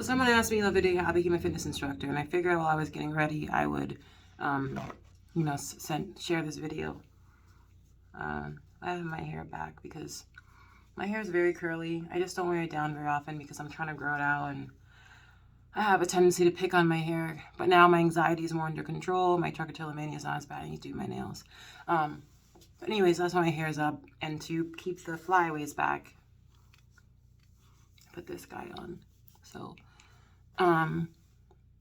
So someone asked me the other day how I became a fitness instructor, and I figured while I was getting ready, I would, you know, share this video. I have my hair back because my hair is very curly. I just don't wear it down very often because I'm trying to grow it out, and I have a tendency to pick on my hair. But now my anxiety is more under control. My trichotillomania is not as bad. I need to do my nails. But anyways, that's why my hair is up. And to keep the flyaways back, I put this guy on. So,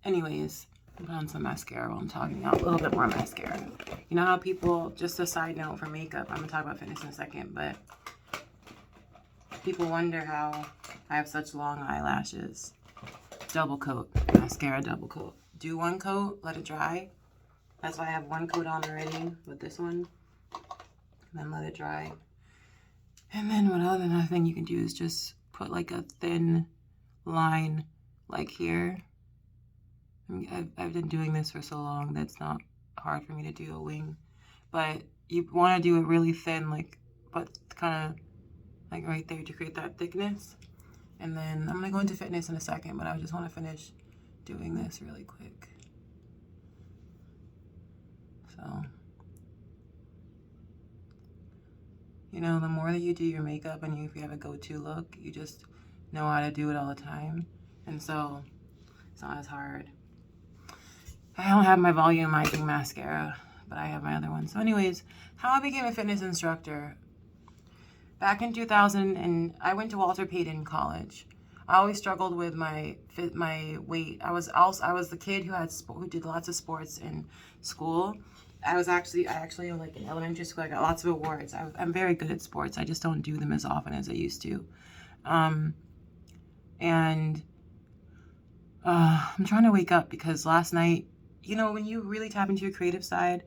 anyways, put on some mascara while I'm talking out. A little bit more mascara. You know how people, just a side note for makeup, I'm going to talk about fitness in a second, but people wonder how I have such long eyelashes. Double coat, mascara double coat. Do one coat, let it dry. That's why I have one coat on already with this one. And then let it dry. And then another thing you can do is just put like a thin line like here. I mean, I've been doing this for so long that it's not hard for me to do a wing. But you want to do it really thin, like, but kind of like right there to create that thickness. And then I'm going to go into fitness in a second, but I just want to finish doing this really quick. So, you know, the more that you do your makeup and if you have a go-to look, you just know how to do it all the time. And so it's not as hard. I don't have my volumizing mascara, but I have my other one. So anyways, how I became a fitness instructor. Back in 2000, and I went to Walter Payton College. I always struggled with my weight. I was the kid who did lots of sports in school. I actually like in elementary school, I got lots of awards. I'm very good at sports. I just don't do them as often as I used to. I'm trying to wake up because last night, you know, when you really tap into your creative side,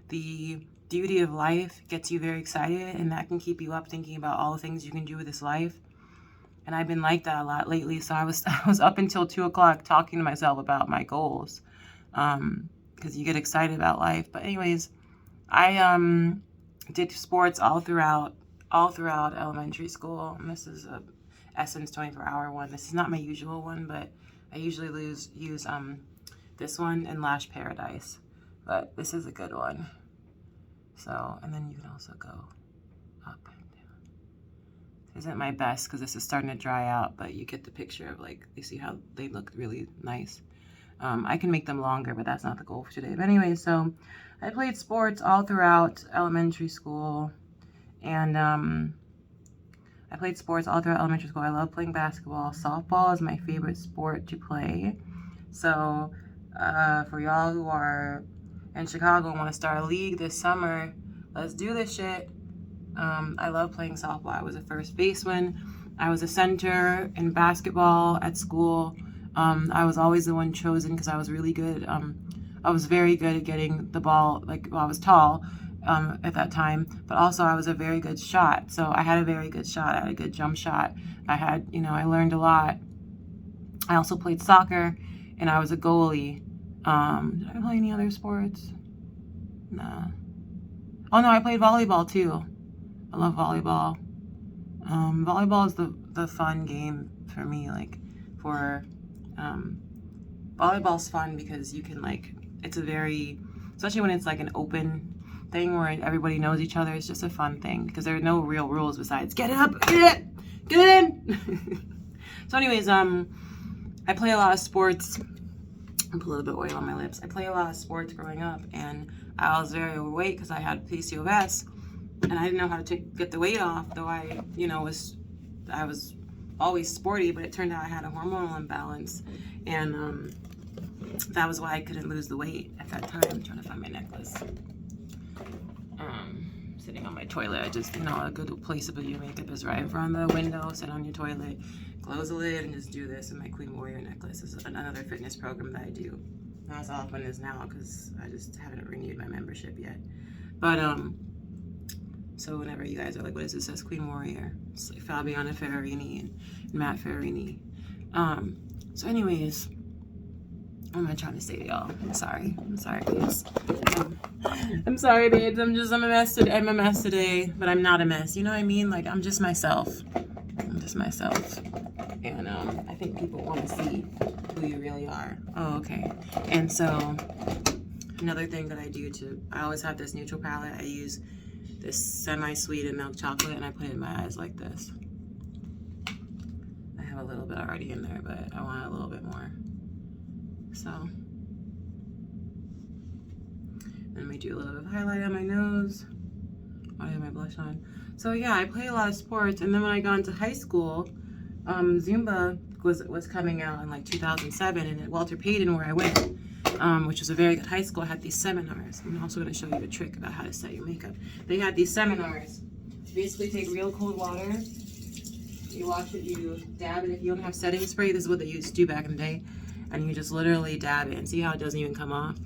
the beauty of life gets you very excited, and that can keep you up thinking about all the things you can do with this life. And I've been like that a lot lately. So I was up until 2 o'clock talking to myself about my goals, because you get excited about life. But anyways, I did sports all throughout elementary school. And this is a Essence 24-hour one. This is not my usual one, but I usually use this one and Lash Paradise. But this is a good one. So, and then you can also go up and down. This isn't my best because this is starting to dry out, but you get the picture of, like, you see how they look really nice. I can make them longer, but that's not the goal for today. But anyway, so I played sports all throughout elementary school, and I played sports all throughout elementary school. I love playing basketball. Softball is my favorite sport to play. So for y'all who are in Chicago and want to start a league this summer, let's do this shit. I love playing softball. I was a first baseman. I was a center in basketball at school. I was always the one chosen because I was really good. I was very good at getting the ball. I was tall at that time, but also I was a very good shot. So I had a very good shot. I had a good jump shot. I learned a lot. I also played soccer, and I was a goalie. Did I play any other sports? Nah. Oh no, I played volleyball too. I love volleyball. Volleyball is the fun game for me. Volleyball's fun because you can especially when it's like an open thing where everybody knows each other. It's just a fun thing because there are no real rules besides get it up, get it in. So anyways, I play a lot of sports. I put a little bit of oil on my lips. I play a lot of sports growing up, and I was very overweight because I had PCOS, and I didn't know how to get the weight off, though I was always sporty, but it turned out I had a hormonal imbalance, and that was why I couldn't lose the weight at that time. I'm trying to find my necklace. Sitting on my toilet, I just, a good place to put your makeup is right in front of the window. Sit on your toilet, close the lid, and just do this. And my Queen Warrior necklace is another fitness program that I do. Not as often as now because I just haven't renewed my membership yet. But so whenever you guys are like, what is this? It says Queen Warrior. It's like Fabiana Ferrarini and Matt Ferrarini. So anyways, what am I trying to say to y'all? I'm sorry, babes. I'm sorry, babes. I'm a mess today. I'm a mess today, but I'm not a mess. You know what I mean? Like, I'm just myself. And I think people want to see who you really are. Oh, okay. And so another thing that I do I always have this neutral palette. I use this semi-sweetened milk chocolate, and I put it in my eyes like this. I have a little bit already in there, but I want a little bit more. So then we do a little bit of highlight on my nose. I have my blush on. So yeah, I play a lot of sports, and then when I got into high school, Zumba was coming out in like 2007, and at Walter Payton, where I went, which was a very good high school, had these seminars. I'm also going to show you a trick about how to set your makeup. They had these seminars. You basically take real cold water, you wash it, you dab it. If you don't have setting spray, this is what they used to do back in the day, and you just literally dab it, and see how it doesn't even come off.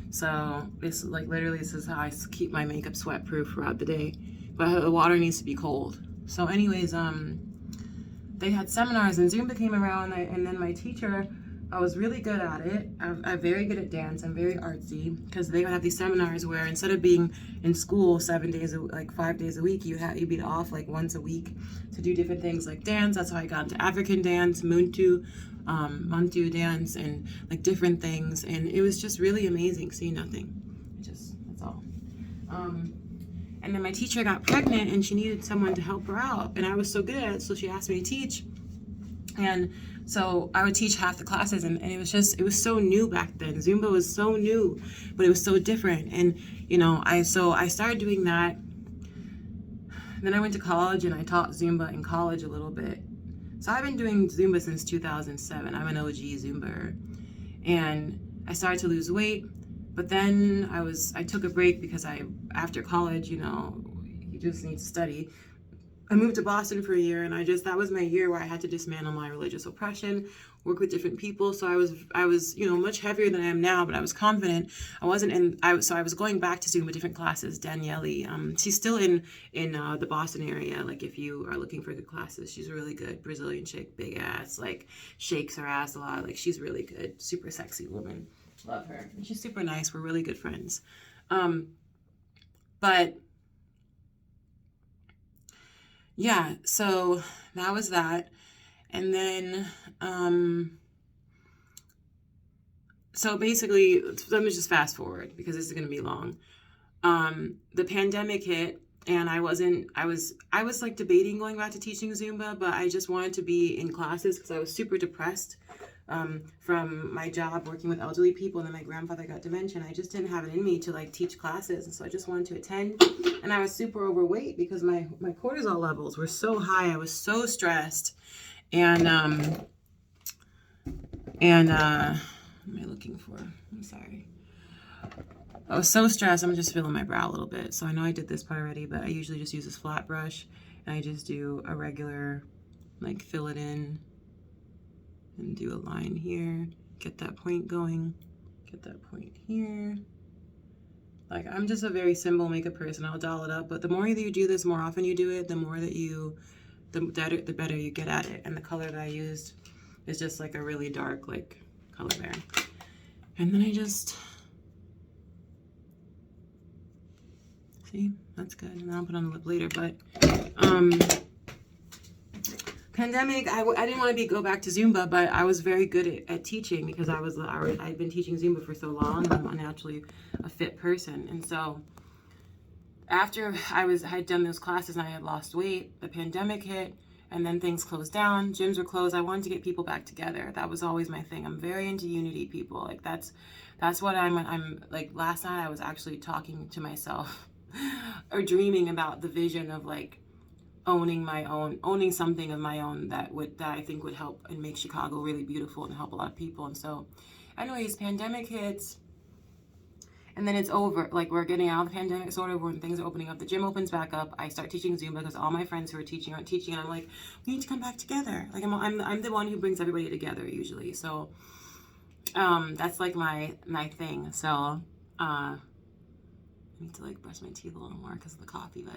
So this, like, literally, this is how I keep my makeup sweat proof throughout the day. But the water needs to be cold. So anyways, they had seminars, and Zumba came around, and then my teacher, I was really good at it. I'm very good at dance. I'm very artsy, because they would have these seminars where instead of being in school 5 days a week, you'd be off like once a week to do different things like dance. That's how I got into African dance, Muntu dance, and like different things. And it was just really amazing. See, nothing. That's all. And then my teacher got pregnant, and she needed someone to help her out, and I was so good at it, so she asked me to teach. And so I would teach half the classes, and it was so new back then. Zumba was so new, but it was so different. And I started doing that. Then I went to college, and I taught Zumba in college a little bit. So I've been doing Zumba since 2007. I'm an OG Zumba, and I started to lose weight. But then I took a break because after college, you just need to study. I moved to Boston for a year, and that was my year where I had to dismantle my religious oppression, work with different people. So I was much heavier than I am now, but I was confident. I was going back to Zumba, different classes. Danielle, she's still in the Boston area. Like, if you are looking for good classes, she's really good. Brazilian chick, big ass, like shakes her ass a lot. Like, she's really good, super sexy woman. Love her. And she's super nice. We're really good friends. But yeah, so that was that. And then, so basically, let me just fast forward because this is going to be long. The pandemic hit, and I was like debating going back to teaching Zumba, but I just wanted to be in classes because I was super depressed. From my job working with elderly people, and then my grandfather got dementia, and I just didn't have it in me to like teach classes, and so I just wanted to attend. And I was super overweight because my cortisol levels were so high. I was so stressed, and what am I looking for? I'm sorry. I was so stressed. I'm just feeling my brow a little bit. So I know I did this part already, but I usually just use this flat brush, and I just do a regular, like, fill it in. And do a line here, get that point going, get that point here. Like, I'm just a very simple makeup person. I'll doll it up, but the more that you do this, more often you do it, the more that the better you get at it. And the color that I used is just like a really dark, like, color there. And then I just, see, that's good. And then I'll put on the lip later, but, pandemic, I didn't want to go back to Zumba, but I was very good at teaching because I'd been teaching Zumba for so long, and I'm naturally a fit person. And so after I had done those classes and I had lost weight, the pandemic hit, and then things closed down, gyms were closed. I wanted to get people back together. That was always my thing. I'm very into unity, people. Like, that's what I'm like. Last night I was actually talking to myself or dreaming about the vision of, like, owning something of my own that I think would help and make Chicago really beautiful and help a lot of people. And so anyways, pandemic hits, and then it's over. Like, we're getting out of the pandemic sort of, when things are opening up. The gym opens back up. I start teaching Zumba because all my friends who are teaching aren't teaching, and I'm like, we need to come back together. Like, I'm the one who brings everybody together usually. So that's like my thing. So I need to, like, brush my teeth a little more because of the coffee, but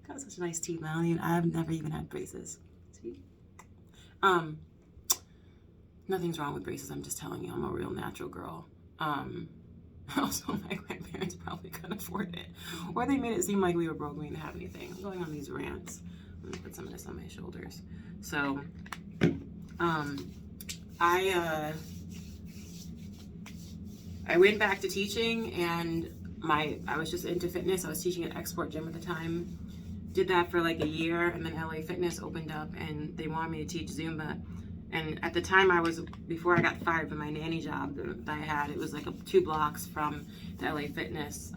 got such nice teeth. I've never even had braces. See? Nothing's wrong with braces. I'm just telling you, I'm a real natural girl. Also, my grandparents probably couldn't afford it, or they made it seem like we were broke. We didn't have anything. I'm going on these rants. I'm gonna put some of this on my shoulders. So Um, I I went back to teaching, and I was just into fitness. I was teaching at Export Gym at the time. Did that for like a year, and then LA Fitness opened up, and they wanted me to teach Zumba. And at the time, before I got fired from my nanny job that I had, it was like 2 blocks from the LA Fitness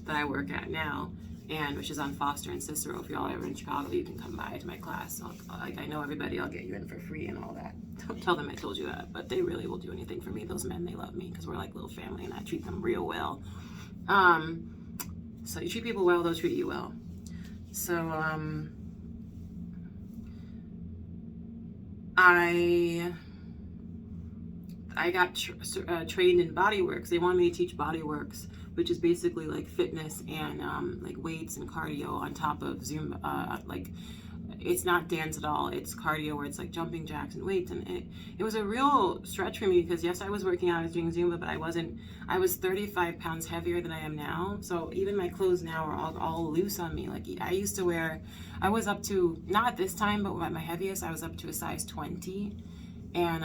that I work at now, and which is on Foster and Cicero. If y'all ever in Chicago, you can come by to my class. I know everybody, I'll get you in for free and all that. Don't tell them I told you that, but they really will do anything for me. Those men, they love me because we're like little family, and I treat them real well. So you treat people well, they'll treat you well. So I got trained in Bodyworks. They wanted me to teach Bodyworks, which is basically like fitness and like weights and cardio on top of Zumba. Like, it's not dance at all. It's cardio where it's like jumping jacks and weights. And it was a real stretch for me because, yes, I was working out, I was doing Zumba, but I was 35 pounds heavier than I am now. So even my clothes now are all loose on me. Like, I was up to, not at this time, but at my heaviest, I was up to a size 20. And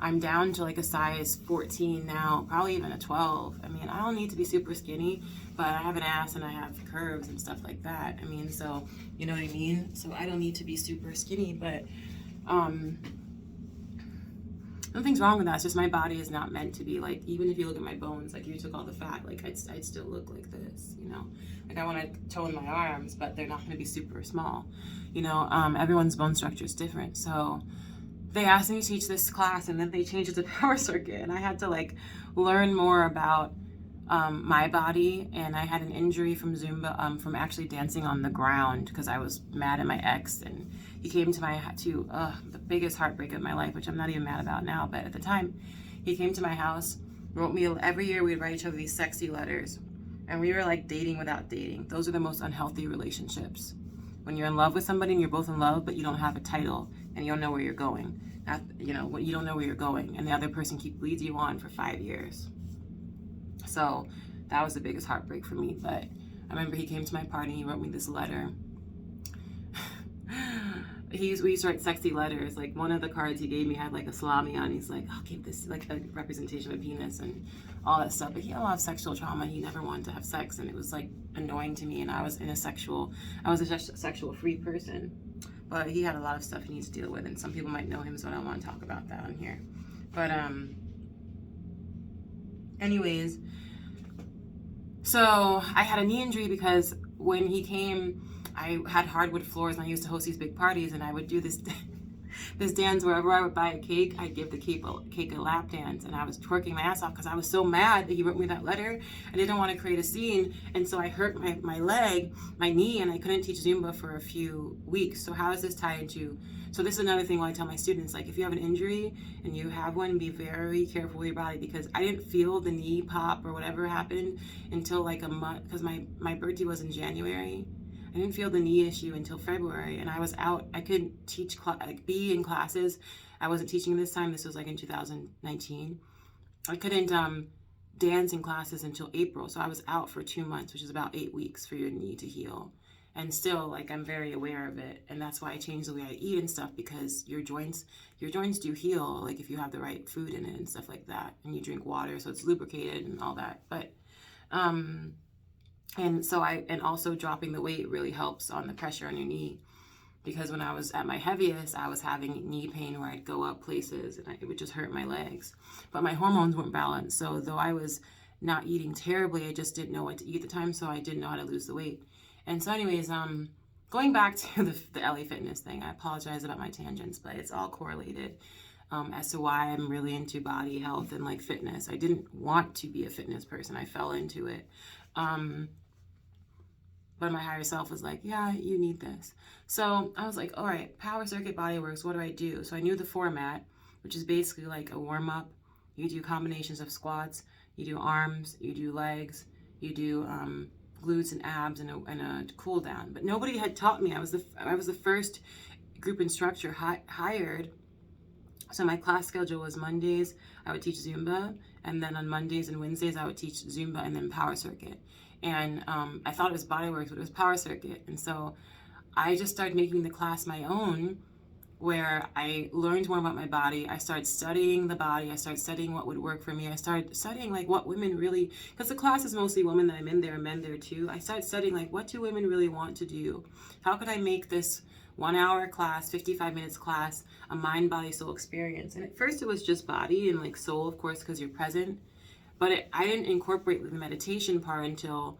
I'm down to like a size 14 now, probably even a 12. I mean, I don't need to be super skinny, but I have an ass and I have curves and stuff like that. I mean, so, you know what I mean? So I don't need to be super skinny, but nothing's wrong with that. It's just my body is not meant to be like, even if you look at my bones, like, you took all the fat, like I'd still look like this, you know? Like, I want to tone my arms, but they're not going to be super small. You know, everyone's bone structure is different. So they asked me to teach this class, and then they changed it to power circuit, and I had to like learn more about my body. And I had an injury from Zumba, from actually dancing on the ground because I was mad at my ex, and he came to the biggest heartbreak of my life, which I'm not even mad about now, but at the time, he came to my house, wrote me, every year we'd write each other these sexy letters, and we were like dating without dating. Those are the most unhealthy relationships. When you're in love with somebody and you're both in love, but you don't have a title and you don't know where you're going. You don't know where you're going, and the other person leads you on for 5 years. So that was the biggest heartbreak for me. But I remember he came to my party and he wrote me this letter. We used to write sexy letters. Like, one of the cards he gave me had like a salami on. He's like, I'll keep this, like a representation of a penis and all that stuff. But he had a lot of sexual trauma. He never wanted to have sex, and it was like annoying to me. And I was a sexual free person, but he had a lot of stuff he needs to deal with. And some people might know him, so I don't want to talk about that on here. But anyways, so I had a knee injury because when he came, I had hardwood floors, and I used to host these big parties, and I would do this this dance. Wherever I would buy a cake, I'd give the cake a lap dance, and I was twerking my ass off because I was so mad that he wrote me that letter. I didn't want to create a scene, and so I hurt my leg, my knee, and I couldn't teach Zumba for a few weeks. So how is this tied into? So this is another thing I tell my students, like, if you have an injury and you have one, be very careful with your body, because I didn't feel the knee pop or whatever happened until like a month, because my birthday was in January. I didn't feel the knee issue until February, and I was out. I couldn't be in classes. I wasn't teaching this time. This was like in 2019. I couldn't dance in classes until April, so I was out for 2 months, which is about 8 weeks for your knee to heal. And still, like, I'm very aware of it, and that's why I changed the way I eat and stuff, because your joints do heal, like, if you have the right food in it and stuff like that, and you drink water, so it's lubricated and all that. But and also dropping the weight really helps on the pressure on your knee, because when I was at my heaviest, I was having knee pain where I'd go up places and it would just hurt my legs. But my hormones weren't balanced, so though I was not eating terribly, I just didn't know what to eat at the time, so I didn't know how to lose the weight. And so anyways, going back to the LA Fitness thing, I apologize about my tangents, but it's all correlated as to why I'm really into body health and like fitness. I didn't want to be a fitness person. I fell into it. But my higher self was like, yeah, you need this. So I was like, all right, Power Circuit Bodyworks, what do I do? So I knew the format, which is basically like a warm-up. You do combinations of squats, you do arms, you do legs, you do glutes and abs, and a cool down. But nobody had taught me. I was the first group instructor hired. So my class schedule was Mondays, I would teach Zumba, and then on Mondays and Wednesdays, I would teach Zumba and then Power Circuit. And I thought it was Bodyworks, but it was Power Circuit. And so I just started making the class my own where I learned more about my body. I started studying the body. I started studying what would work for me. I started studying like what women really, because the class is mostly women that I'm in there, men there too. I started studying like, what do women really want to do? How could I make this 1 hour class, 55 minutes class, a mind, body, soul experience? And at first it was just body and like soul, of course, because you're present. But I didn't incorporate the meditation part until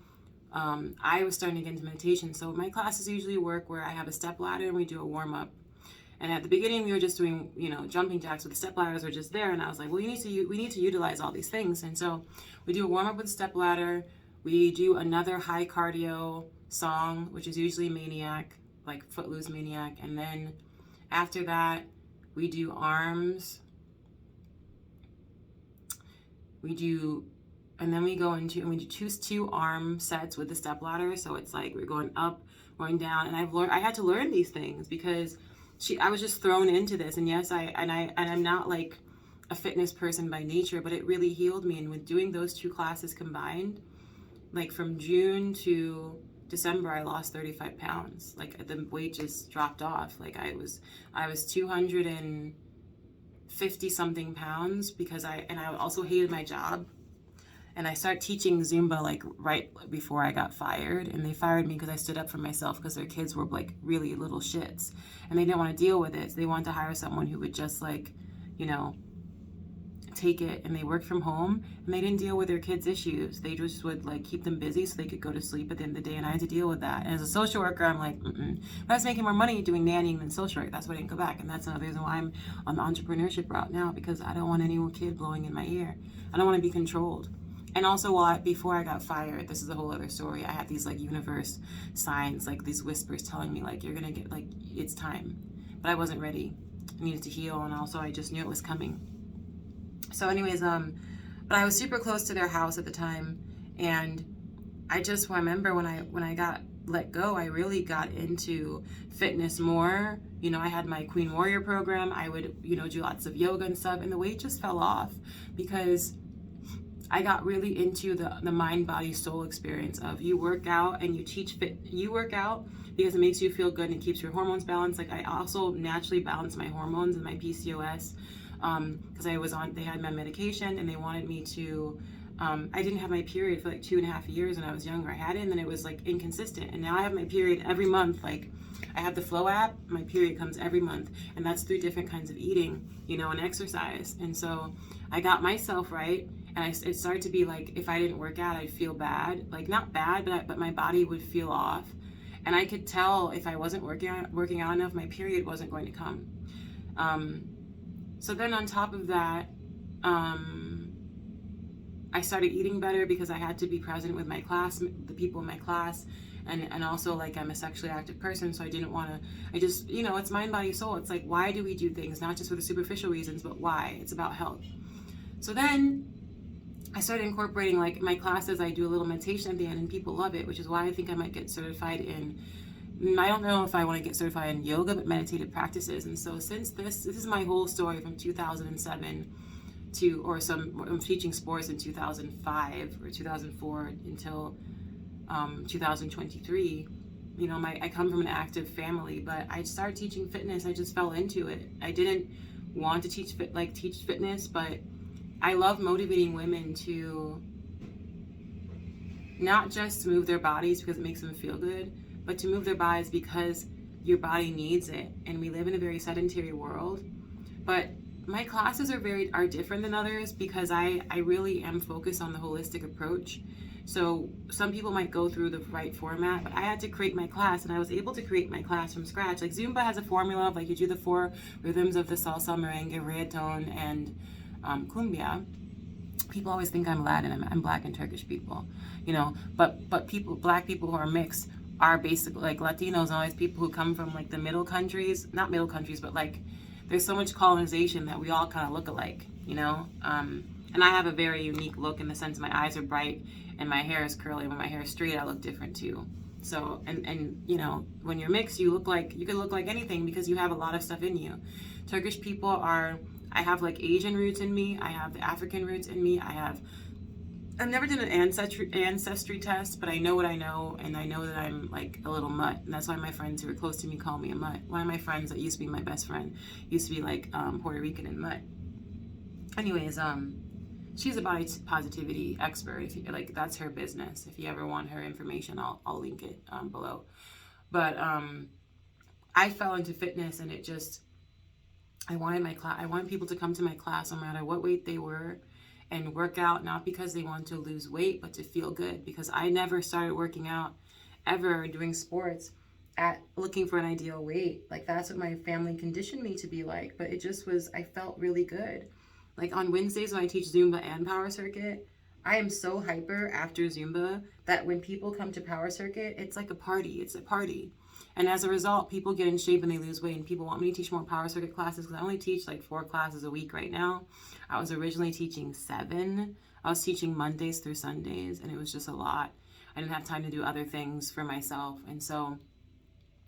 I was starting to get into meditation. So my classes usually work where I have a step ladder and we do a warm up. And at the beginning, we were just doing, jumping jacks, with the step ladders were just there. And I was like, well, we need to utilize all these things. And so we do a warm up with step ladder. We do another high cardio song, which is usually Maniac, like Footloose Maniac. And then after that, we do arms. And then we go into, and we do two arm sets with the step ladder. So it's like we're going up, going down. And I had to learn these things because I was just thrown into this. And yes, I'm not like a fitness person by nature, but it really healed me. And with doing those two classes combined, like from June to December, I lost 35 pounds. Like the weight just dropped off. Like I was 250 something pounds because I also hated my job. And I started teaching Zumba like right before I got fired. And they fired me because I stood up for myself because their kids were like really little shits. And they didn't want to deal with it. So they wanted to hire someone who would just like, take it. And they worked from home and they didn't deal with their kids' issues. They just would like keep them busy so they could go to sleep at the end of the day. And I had to deal with that. And as a social worker, I'm like, But I was making more money doing nannying than social work. That's why I didn't go back. And that's another reason why I'm on the entrepreneurship route now, because I don't want any kid blowing in my ear. I don't want to be controlled. And also, before I got fired, this is a whole other story. I had these like universe signs, like these whispers telling me like, you're gonna get, like, it's time. But I wasn't ready. I needed to heal, and also I just knew it was coming. So anyways, but I was super close to their house at the time, and I just remember when I got let go, I really got into fitness more. I had my Queen Warrior program. I would, do lots of yoga and stuff, and the weight just fell off because I got really into the mind, body, soul experience of you work out and you work out because it makes you feel good and it keeps your hormones balanced. Like I also naturally balance my hormones and my PCOS because they had my medication and they wanted me to, I didn't have my period for like 2.5 years when I was younger. I had it and then it was like inconsistent. And now I have my period every month. Like I have the Flow app, my period comes every month, and that's through different kinds of eating, and exercise. And so I got myself right. And it started to be like, if I didn't work out, I'd feel bad. Like not bad, but my body would feel off. And I could tell if I wasn't working out enough, my period wasn't going to come. So then on top of that, I started eating better because I had to be present with my class, the people in my class. And also like I'm a sexually active person, so I didn't want to, it's mind, body, soul. It's like, why do we do things? Not just for the superficial reasons, but why? It's about health. So then I started incorporating like my classes. I do a little meditation at the end and people love it, which is why I think I might get certified in, I don't know if I want to get certified in yoga, but meditative practices. And so since this is my whole story from 2007 I'm teaching sports in 2005 or 2004 until 2023. I come from an active family, but I started teaching fitness. I just fell into it. I didn't want to teach fitness, but I love motivating women to not just move their bodies because it makes them feel good, but to move their bodies because your body needs it. And we live in a very sedentary world. But my classes are different than others because I really am focused on the holistic approach. So some people might go through the right format, but I had to create my class, and I was able to create my class from scratch. Like Zumba has a formula of like you do the 4 rhythms of the salsa, merengue, reggaeton, and cumbia. People always think I'm Latin. I'm Black and Turkish people, but Black people who are mixed are basically like Latinos and all these people who come from like the middle countries, not middle countries, but like there's so much colonization that we all kind of look alike, and I have a very unique look in the sense my eyes are bright and my hair is curly. When my hair is straight, I look different too. So, and when you're mixed, you can look like anything because you have a lot of stuff in you. Turkish people I have like Asian roots in me. I have the African roots in me. I have I've never done an ancestry test, but I know what I know, and I know that I'm like a little mutt, and that's why my friends who are close to me call me a mutt. One of my friends that used to be my best friend used to be like Puerto Rican and mutt. Anyways, she's a body positivity expert. If you, like, that's her business. If you ever want her information, I'll link it below. But I fell into fitness, and it just, I wanted people to come to my class no matter what weight they were, and work out, not because they want to lose weight, but to feel good. Because I never started working out ever, doing sports, at looking for an ideal weight. Like, that's what my family conditioned me to be like. But it just was, I felt really good. Like on Wednesdays when I teach Zumba and Power Circuit, I am so hyper after Zumba that when people come to Power Circuit, it's like a party. It's a party. And as a result, people get in shape and they lose weight, and people want me to teach more Power Circuit classes because I only teach like 4 classes a week right now. I was originally teaching 7. I was teaching Mondays through Sundays, and it was just a lot. I didn't have time to do other things for myself. And so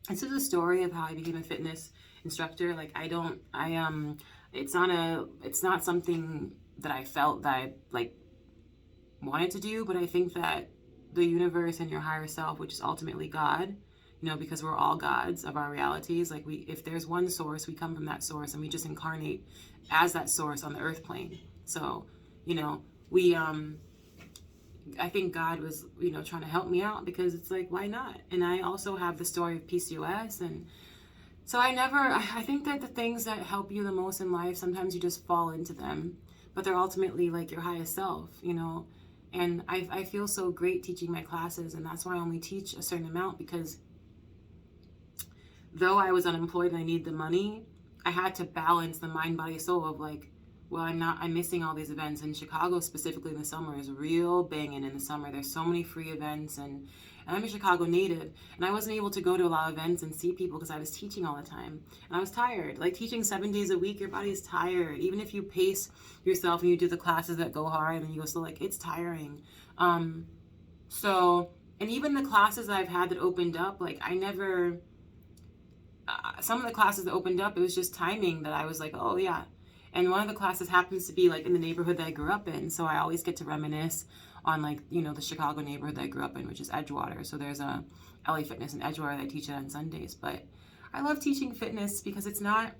this is a story of how I became a fitness instructor. Like, it's not something that I felt that I like wanted to do, but I think that the universe and your higher self, which is ultimately God, because we're all gods of our realities. Like, if there's one source, we come from that source, and we just incarnate as that source on the earth plane. So, I think God was, trying to help me out, because it's like, why not? And I also have the story of PCOS, and so I think that the things that help you the most in life, sometimes you just fall into them, but they're ultimately like your highest self, and I feel so great teaching my classes, and that's why I only teach a certain amount, because though I was unemployed and I need the money, I had to balance the mind, body, soul of like, well, I'm missing all these events. And Chicago, specifically in the summer, is real banging in the summer. There's so many free events, and I'm a Chicago native, and I wasn't able to go to a lot of events and see people because I was teaching all the time, and I was tired. Like, teaching 7 days a week, your body's tired. Even if you pace yourself and you do the classes that go hard and then you go slow, like, it's tiring. And even the classes that I've had that opened up, like, some of the classes that opened up, it was just timing that I was like, oh yeah. And one of the classes happens to be like in the neighborhood that I grew up in. So I always get to reminisce on like, the Chicago neighborhood that I grew up in, which is Edgewater. So there's a LA Fitness in Edgewater that I teach it on Sundays. But I love teaching fitness because it's not,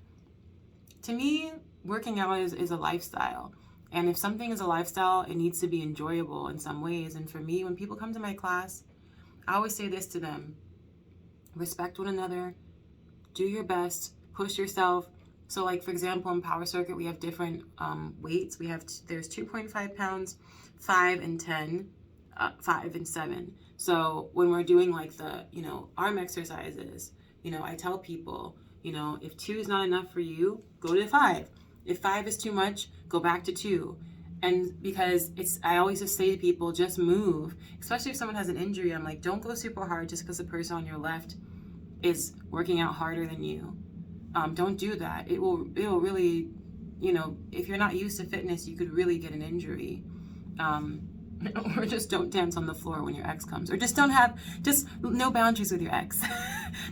to me, working out is a lifestyle. And if something is a lifestyle, it needs to be enjoyable in some ways. And for me, when people come to my class, I always say this to them: respect one another, do your best, push yourself. So like, for example, in Power Circuit, we have different weights. There's 2.5 pounds, 5 and 10, 5 and 7. So when we're doing like the, arm exercises, I tell people, if 2 is not enough for you, go to 5. If 5 is too much, go back to 2. And because I always just say to people, just move, especially if someone has an injury. I'm like, don't go super hard just because the person on your left is working out harder than you. Don't do that. It will really, if you're not used to fitness, you could really get an injury. Or just don't dance on the floor when your ex comes, or just no boundaries with your ex.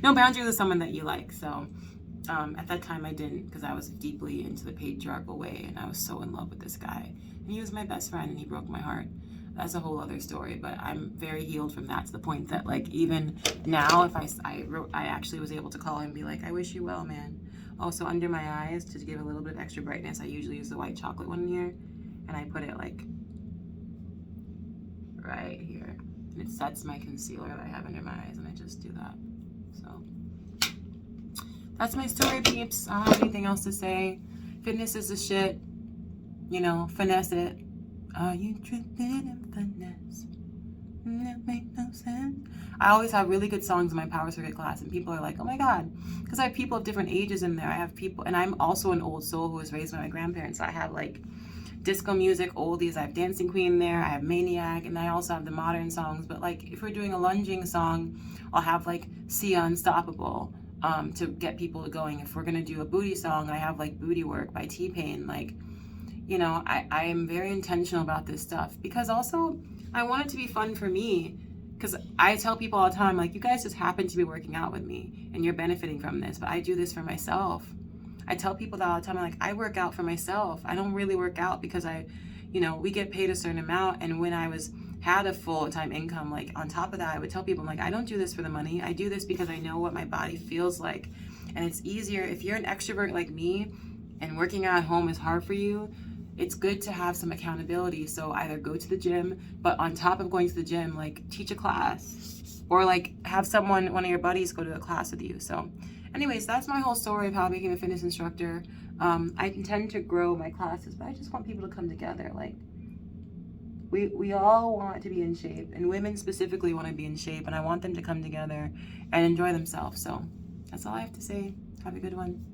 No boundaries with someone that you like. So at that time I didn't, because I was deeply into the patriarchal way, and I was so in love with this guy, and he was my best friend, and he broke my heart. That's a whole other story, but I'm very healed from that, to the point that like, even now, if I actually was able to call him and be like, I wish you well, man. Also, under my eyes, to give a little bit of extra brightness, I usually use the white chocolate one here, and I put it like right here, and it sets my concealer that I have under my eyes, and I just do that. So that's my story, peeps. I don't have anything else to say. Fitness is the shit. Finesse it. Are you tripping in finesse? That makes no sense. I always have really good songs in my Power Circuit class, and people are like, oh my god, because I have people of different ages in there. I have people, and I'm also an old soul who was raised by my grandparents, so I have like disco music, oldies, I have Dancing Queen there, I have Maniac, and I also have the modern songs. But like, if we're doing a lunging song, I'll have like Sia Unstoppable to get people going. If we're gonna do a booty song, I have like Booty Work by T-Pain. Like, I am very intentional about this stuff, because also I want it to be fun for me, because I tell people all the time, like, you guys just happen to be working out with me and you're benefiting from this, but I do this for myself. I tell people that all the time. I'm like, I work out for myself. I don't really work out because I you know, we get paid a certain amount. And when I had a full-time income, like on top of that, I would tell people, I'm like, I don't do this for the money. I do this because I know what my body feels like. And it's easier if you're an extrovert like me and working out at home is hard for you. It's good to have some accountability. So either go to the gym, but on top of going to the gym, like teach a class, or like have someone, one of your buddies, go to a class with you. So anyways, that's my whole story of how I became a fitness instructor. I intend to grow my classes, but I just want people to come together. Like, we all want to be in shape, and women specifically want to be in shape, and I want them to come together and enjoy themselves. So that's all I have to say. Have a good one.